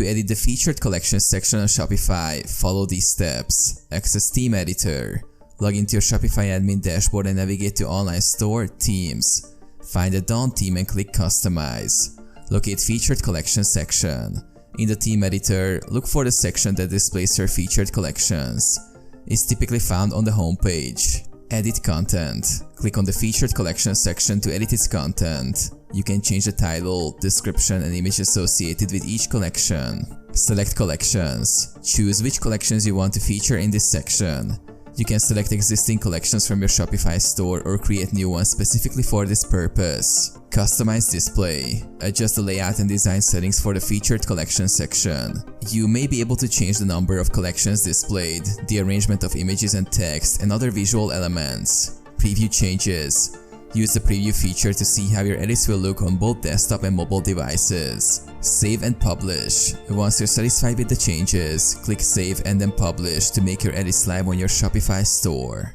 To edit the Featured Collections section on Shopify, follow these steps. Access Theme Editor. Log into your Shopify admin dashboard and navigate to Online Store, Themes. Find the Dawn theme and click Customize. Locate Featured Collections section. In the Theme Editor, look for the section that displays your featured collections. It's typically found on the home page. Edit Content. Click on the Featured Collections section to edit its content. You can change the title, description, and image associated with each collection. Select Collections. Choose which collections you want to feature in this section. You can select existing collections from your Shopify store or create new ones specifically for this purpose. Customize Display. Adjust the layout and design settings for the Featured Collections section. You may be able to change the number of collections displayed, the arrangement of images and text, and other visual elements. Preview changes. Use the preview feature to see how your edits will look on both desktop and mobile devices. Save and publish. Once you're satisfied with the changes, click Save and then Publish to make your edits live on your Shopify store.